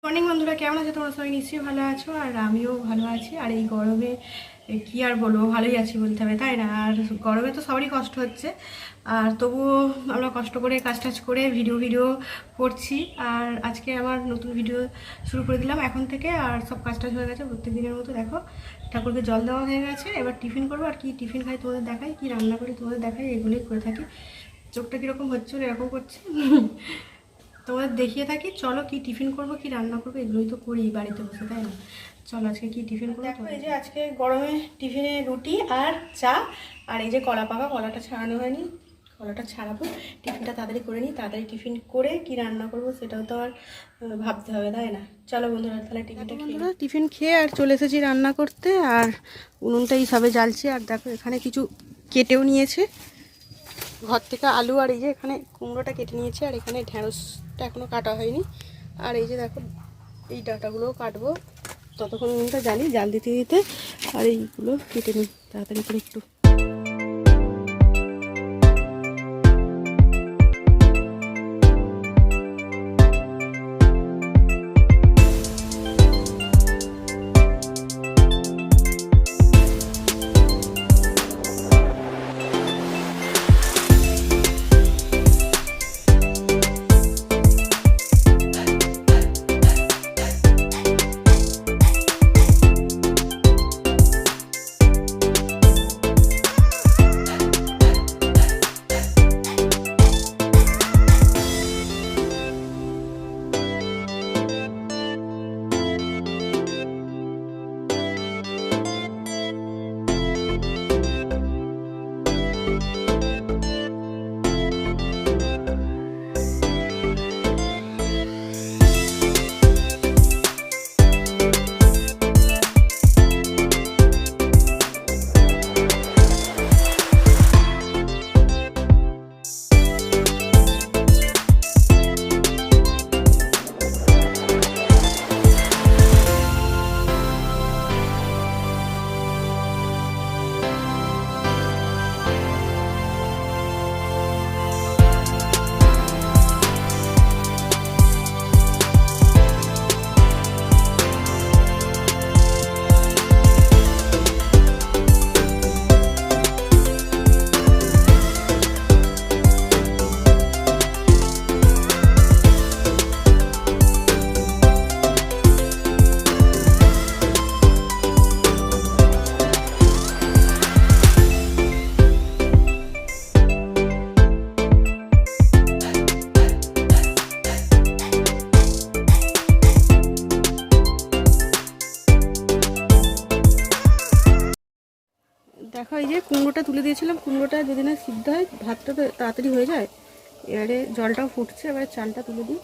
Morning বন্ধুরা, কেমন আছো তোমরা? সবাই নিশ্চয়ই ভালো আছো, আর আমিও ভালো আছি। আর এই গরমে কি আর বলবো, ভালোই আছি বলতে হবে, তাই না? আর গরমে তো সবারই কষ্ট হচ্ছে, আর তবুও আমরা কষ্ট করে কাজ টাজ করে ভিডিও করছি। আর আজকে আমার নতুন ভিডিও শুরু করে দিলাম এখন থেকে। আর সব কাজ টাজ হয়ে গেছে প্রত্যেক দিনের মতো। দেখো, ঠাকুরকে জল দেওয়া হয়ে গেছে, এবার টিফিন করবো। আর কি টিফিন খাই তোমাদের দেখাই, কি রান্না করি তোমাদের দেখাই, এগুলোই করে থাকি। চোখটা কীরকম হচ্ছে, এরকম করছে তোমাদের দেখিয়ে থাকি। চলো, কি টিফিন করবো, কি রান্না করবো, এগুলোই তো করি বাড়িতে বসে, তাই না? চলো আজকে কি টিফিন করবো। দেখো, এই যে আজকে গরমে টিফিনে রুটি আর চা। আর এই যে কলা পাকা, কলাটা ছাড়ানো হয়নি, কলাটা ছাড়াবো। টিফিনটা তাড়াতাড়ি করে নিই, তাড়াতাড়ি টিফিন করে কি রান্না করবো সেটাও তো আর ভাবতে হবে, তাই না? চলো বন্ধুরা, তাহলে টিফিনটা বন্ধুরা টিফিন খেয়ে আর চলে এসেছি রান্না করতে। আর উনুনটা এইভাবে জ্বালছি। আর দেখো, এখানে কিছু কেটেও নিয়েছে ঘর থেকে আলু, আর এই যে এখানে কুমড়োটা কেটে নিয়েছে, আর এখানে ঢ্যাঁড়সটা এখনও কাটা হয়নি। আর এই যে দেখো, এই ডাঁটাগুলোও কাটবো, ততক্ষণ নুনটা জাল দিতে দিতে। আর এইগুলো কেটে নিই তাড়াতাড়ি করে একটু। দেখো, এই যে কুমড়োটা তুলে দিয়েছিলাম, কুমড়োটা যদি না সিদ্ধ হয় ভাতটা তো তাড়াতাড়ি হয়ে যায়। এবারে জলটাও ফুটছে, এবারে চালটা তুলে দিই।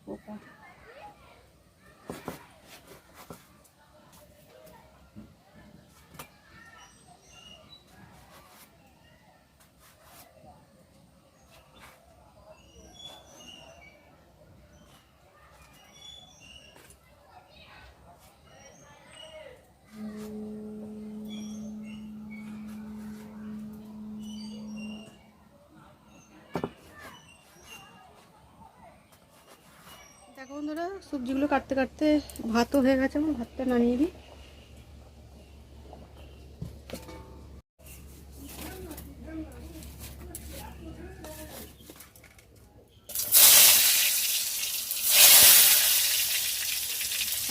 পোকা দেখো বন্ধুরা, সবজিগুলো কাটতে কাটতে ভাতও হয়ে গেছে, আমার ভাতটা নামিয়ে দিই।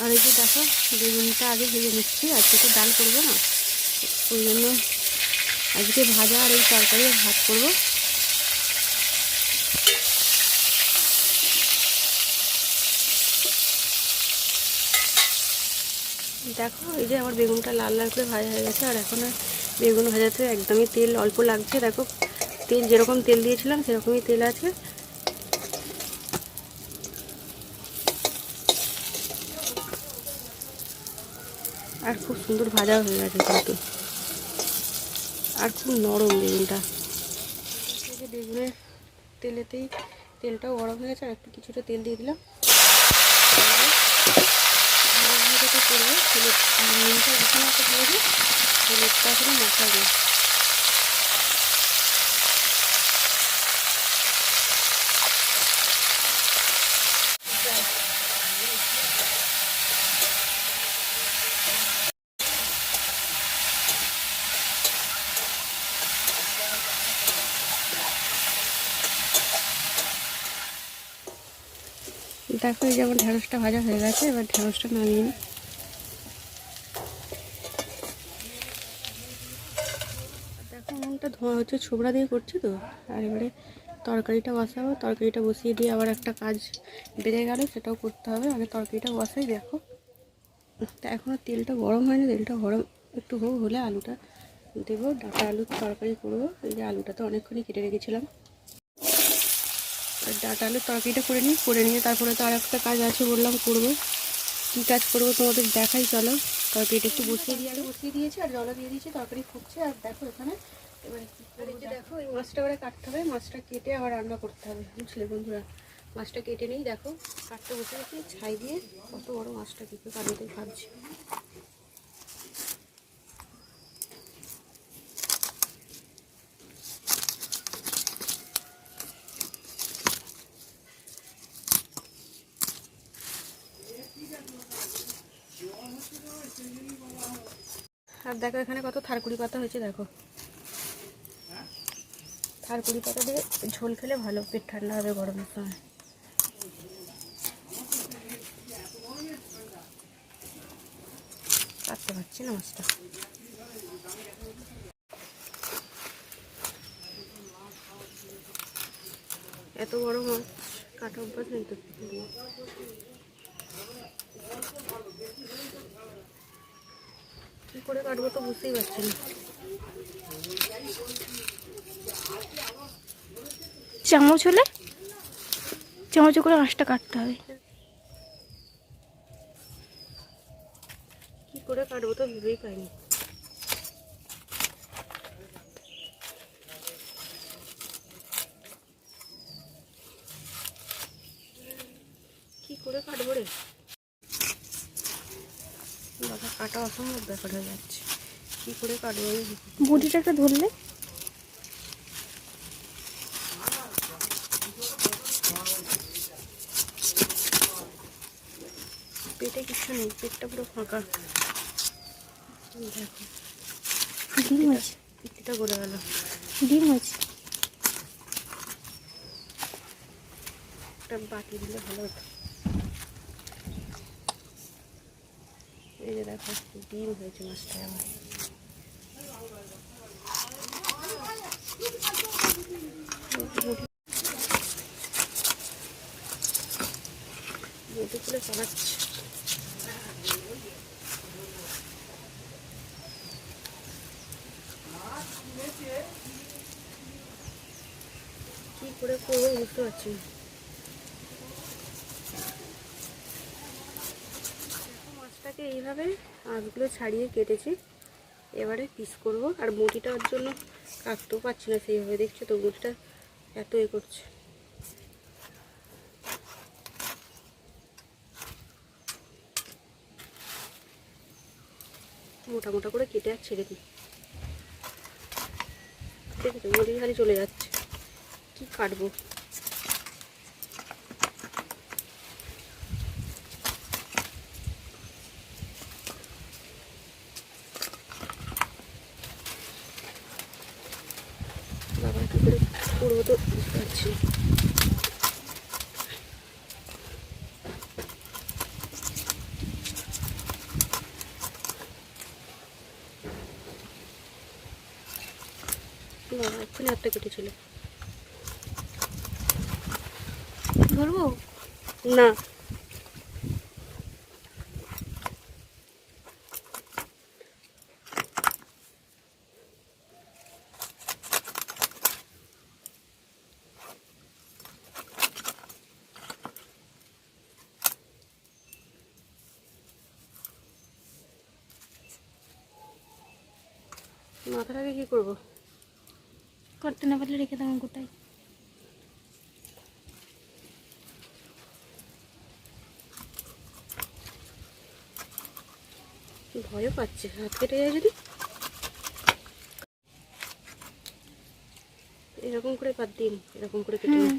আর এই যে দেখো, বেগুনটা আগে ভেজে নিচ্ছি, আজকে তো ডাল করবো না, ওই জন্য আজকে ভাজা আর এই তরকারি ভাত করবো। দেখো, এই যে আমার বেগুনটা লাল লাল করে ভাজা হয়ে গেছে। আর এখন বেগুন ভাজাতে একদমই তেল অল্প লাগছে। দেখো, তেল যেরকম তেল দিয়েছিলাম সেরকমই তেল আছে। আর খুব সুন্দর ভাজা হয়ে গেছে কিন্তু, আর খুব নরম বেগুনটা। বেগুনের তেলেতেই তেলটাও গরম হয়ে গেছে, আর একটু কিছুটা তেল দিয়ে দিলাম। ভাজাটা করবো, হলুদ নুনটা এখানে একটা দিয়ে দিই, হলুদটা এখানে মাখাবো। দেখো এই যেমন ঢেঁড়সটা ভাজা হয়ে গেছে, এবার ঢেঁড়সটা নামিয়ে নিই। দেখো এমনটা ধোঁয়া হচ্ছে, ছোবড়া দিয়ে করছি তো। আর এবারে তরকারিটা বসাবো, তরকারিটা বসিয়ে দিয়ে আবার একটা কাজ বেড়ে গেল, সেটাও করতে হবে। আগে তরকারিটা বসাই। দেখো এখনও তেলটা গরম হয়নি, তেলটা গরম একটু হলে আলুটা দেবো, ডাটা আলুর তরকারি করবো। এই যে আলুটা তো অনেকক্ষণই কেটে রেখেছিলাম, ডাটা আলুর তরকারিটা করে নিয়ে তারপরে তো আর একটা কাজ আছে বললাম করবো। কী কাজ করবো তোমাদের দেখাই, চলো। তরকারিটা একটু বসিয়ে দিয়েছি আর জলও দিয়ে দিয়েছি, তরকারি ফুটছে। আর দেখো এখানে এবারে কী করবো, দেখো এই মাছটা এবারে কাটতে হবে, মাছটা কেটে আবার রান্না করতে হবে, বুঝলে বন্ধুরা। মাছটা কেটে নিই, দেখো কাটতে বসে গেছি ছাই দিয়ে। কত বড় মাছটা কী করে কাটতে ভাবছি। আর দেখো এখানে কত থারকুড়ি পাতা হয়েছে, দেখো থারকুড়ি পাতা দিয়ে ঝোল খেলে ভালো, পেট ঠান্ডা হবে গরমের সময়। কাটতে পারছি না মাছটা। এত বড় মাছ কাটা অভ্যাস নেই তো, কী করে কাটবো তো বুঝতেই পারছি না। চামচ হলে চামচ করে মাছটা কাটতে হবে। কী করে কাটবো তো ভেবেই পাইনি। কী করে কাটবো রে বাবা, কাটা অসম্ভব ব্যাপার হয়ে যাচ্ছে। কী করে কাটবো বটিটাকে ধরলে পেটে কিছু নেই, পেটটা পুরো ফাঁকা। দেখো ডিম আছে, পিঠিটা গড়ে গেল। ডিম আছে। একটা বাটি দিলে ভালো হতো। এই যে দেখো ডিম হয়েছে মাছটা আমার। বটি খুলে চালাচ্ছে। কি করে করবো বুঝতে পারছি না। মাছটাকে এইভাবে আঁশগুলো ছাড়িয়ে কেটেছি, এবারে পিস করব। আর বটিটার জন্য কাটতেও পারছি না সেইভাবে, দেখছো তো বটিটা এত করছে। মোটা মোটা করে কেটে আর ছেড়ে দিই, দেখেছো বটি খালি চলে যাচ্ছে। কি কাটবো, বাবা কী করে করবো তো বুঝতে পারছি না। বাবা এক্ষুনি হাতটা কেটেছিল। ধরবো না, মাথাটাকে কি করব? করতে না পারলে রেখে দেবো কোথায়। ভয়ও পাচ্ছে, হাত কেটে যায় যদি। এরকম করে বাদ দিন, এরকম করে কেটে নিন।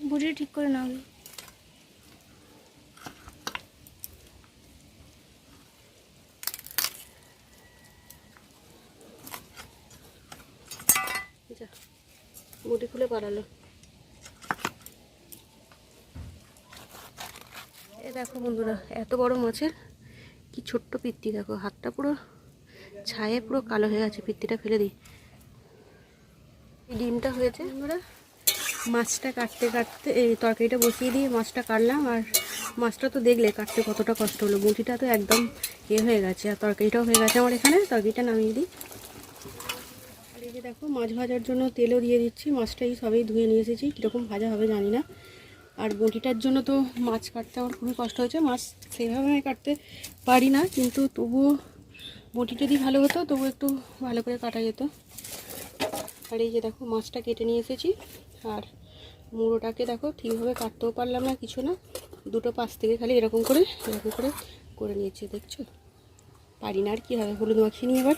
বুড়ি ঠিক করে নাও। যা, মুটি খুলে পালালো। এ দেখো বন্ধুরা, এত বড় মাছের কি ছোট্ট পিত্তি, দেখো হাতটা পুরো ছায়ে পুরো কালো হয়ে গেছে। পিত্তিটা ফেলে দিই। এই ডিমটা হয়েছে বন্ধুরা। মাছটা কাটতে কাটতে এই তরকারিটা বসিয়ে দিয়ে মাছটা কাটলাম। আর মাছটা তো দেখলে কাটতে কতটা কষ্ট হলো। মুটিটা তো একদম হয়ে গেছে, আর তরকারিটাও হয়ে গেছে আমার এখানে। তরকারিটা নামিয়ে দিই। আর এই যে দেখো, মাছ ভাজার জন্য তেলও দিয়ে দিচ্ছি। মাছটাই সবই ধুয়ে নিয়ে এসেছি, কীরকম ভাজা হবে জানি না। আর বটিটার জন্য তো মাছ কাটতে আমার খুবই কষ্ট হয়েছে। মাছ সেইভাবে আমি কাটতে পারি না, কিন্তু তবুও বটি যদি ভালো হতো তবু একটু ভালো করে কাটা যেত। আর এই যে দেখো, মাছটা কেটে নিয়ে এসেছি। আর মুড়োটাকে দেখো ঠিকভাবে কাটতেও পারলাম না, কিছু না, দুটো পাশ থেকে খালি এরকম করে করে নিয়েছি। দেখছো, পারি না। আর কী হবে, হলুদ মাখিয়ে নিই। এবার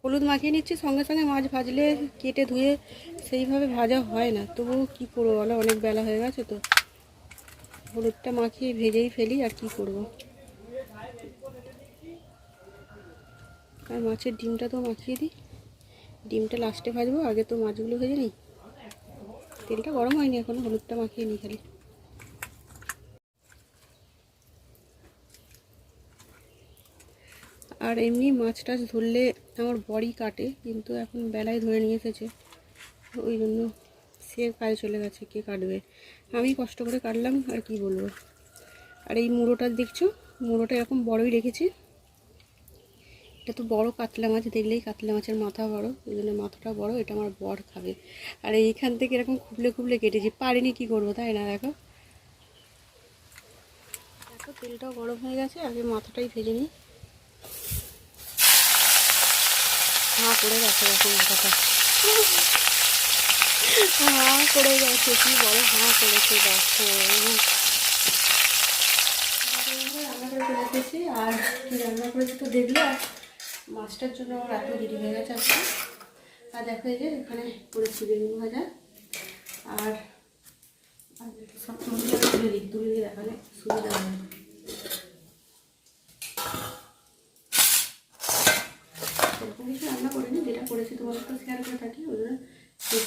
হলুদ মাখিয়ে নিচ্ছি। সঙ্গে সঙ্গে মাছ ভাজলে কেটে ধুয়ে সেইভাবে ভাজা হয় না। তবুও কী করবো বলো, অনেক বেলা হয়ে গেছে তো। হলুদটা মাখিয়ে ভেজেই ফেলি, আর কি করব। আর মাছের ডিমটা তো মাখিয়ে দিই। ডিমটা লাস্টে ভাজবো, আগে তো মাছগুলো ভেজে নিই। তেলটা গরম হয়নি এখনো, হলুদটা মাখিয়ে নিই খালি। আর এমনি মাছ টাছ ধরলে আমার বড়ি কাটে, কিন্তু এখন বেলায় ধরে নিয়ে এসেছে, ওই জন্য সে কাজে চলে গেছে। কে কাটবে, আমি কষ্ট করে কাটলাম, আর কি বলবো। আর এই মুড়োটা দেখছো, মুড়োটা এরকম বড়ই রেখেছি। এটা তো বড় কাতলা মাছ, দেখলেই কাতলা মাছের মাথা বড়, ওই জন্য মাথাটা বড়। এটা আমার বর খাবে। আর এইখান থেকে এরকম খুবলে খুবলে কেটেছি, পারিনি, কি করবো, তাই না। দেখো দেখো, তেলটাও গরম হয়ে গেছে। আগে মাথাটাই ভেজে নিই। হাঁ করে গেছে, দেখো মাথাটা হাঁ করে গেছে। কি বড় হাঁ করেছে, দেখো। রান্না করে চলে এসেছি। আর কি রান্না করেছি তো দেখলে। আর মাছটার জন্য আমার এত দেরি হয়ে গেছে আজকে। আর দেখো, এই যে এখানে করেছি বেগুন ভাজা। আর সব মশলা তুলে দিই দেখালে সুবিধা হবে। সেরকম কিছু রান্না করিনি, যেটা করেছি তোমাদের তো শেয়ার করে থাকি, ওই জন্য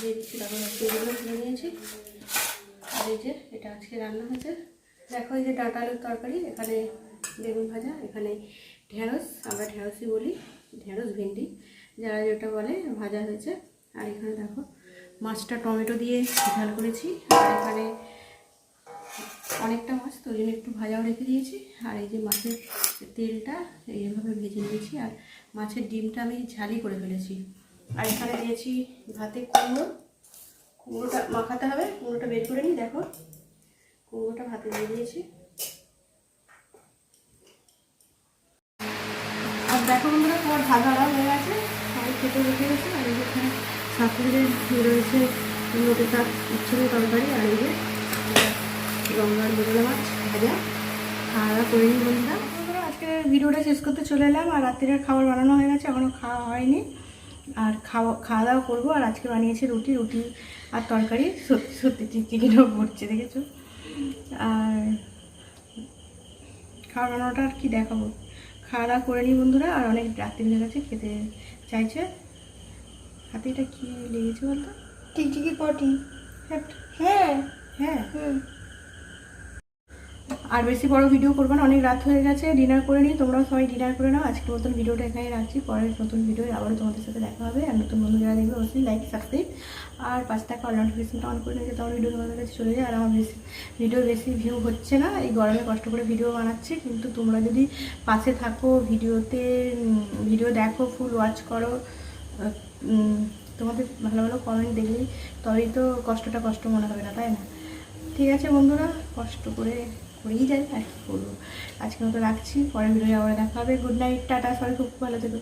দিয়ে দিচ্ছি। তারপর এগুলো তুলে নিয়েছি। আর এই যে এটা আজকে রান্না হয়েছে। দেখো, এই যে ডাঁটা আলুর তরকারি, এখানে বেগুন ভাজা, এখানে ঢেঁড়স, আমরা ঢেঁড়সই বলি, ঢেঁড়স ভেন্ডি যারা যেটা বলে, ভাজা হয়েছে। আর এখানে দেখো, মাছটা টমেটো দিয়ে ঝাল করেছি। আর এখানে অনেকটা মাছ তো ওই জন্য একটু ভাজাও রেখে দিয়েছি। আর এই যে মাছের তেলটা এইভাবে ভেজে নিয়েছি। আর মাছের ডিমটা আমি ঝালই করে ফেলেছি। আর এখানে দিয়েছি ভাতে কুমড়োটা মাখাতে হবে। কুমড়োটা বের করে নিই। দেখো, কুমড়োটা ভাতে দিয়ে দিয়েছি। আর দেখো বন্ধুরা, তোমার ভাজা হয়ে গেছে, সবাই খেতে বসে গেছে। আর এই যে এখানে শাশুড়িদের রয়েছে লোটে শাক, উচ্ছের তরকারি। আর এই যে গঙ্গার বেগুন মাছ ভাজা। খাওয়া দাওয়া করে নিই বন্ধুরা। আজকে ভিডিওটা শেষ করতে চলে এলাম। আর রাত্রের খাবার বানানো হয়ে গেছে, এখনও খাওয়া হয়নি। আর খাওয়া দাওয়া করবো। আর আজকে বানিয়েছি রুটি আর তরকারি। সত্যি সত্যি চিকেনও পড়ছে, দেখেছো। আর খাওয়া বানানোটা আর কি দেখাবো। খাওয়া দাওয়া করে নিই বন্ধুরা। আর অনেক রাত্রি হয়ে গেছে, খেতে চাইছে। হাতে এটা কি লেগেছে বলতো? টিকটিকি পটি। হ্যাঁ হ্যাঁ। আর বেশি বড় ভিডিও করবো না, অনেক রাত হয়ে গেছে। ডিনার করে নিই, তোমরাও সবাই ডিনার করে নাও। আজকে নতুন ভিডিওটা এখানে রাখছি। পরের নতুন ভিডিও আবারও তোমাদের সাথে দেখা হবে। আর নতুন বন্ধু যারা দেখবে অবশ্যই লাইক, সাবস্ক্রাইব আর পাশে থাকা অল নোটিফিকেশনটা অন করে নিয়ে তোমার ভিডিও তোমাদের কাছে চলে যায়। আর আমার ভিডিও বেশি ভিউ হচ্ছে না, এই গরমে কষ্ট করে ভিডিও বানাচ্ছি। কিন্তু তোমরা যদি পাশে থাকো, ভিডিও দেখো, ফুল ওয়াচ করো, তোমাদের ভালো ভালো কমেন্ট দেখলেই তবেই তো কষ্টটা কষ্ট মনে হবে না, তাই না? ঠিক আছে বন্ধুরা, কষ্ট করে করেই যাই, আর কি করবো। আজকের মতো রাখছি, পরের ভিডিও আবার দেখা হবে। গুড নাইট, টাটা, সবাই খুব ভালো থেকো।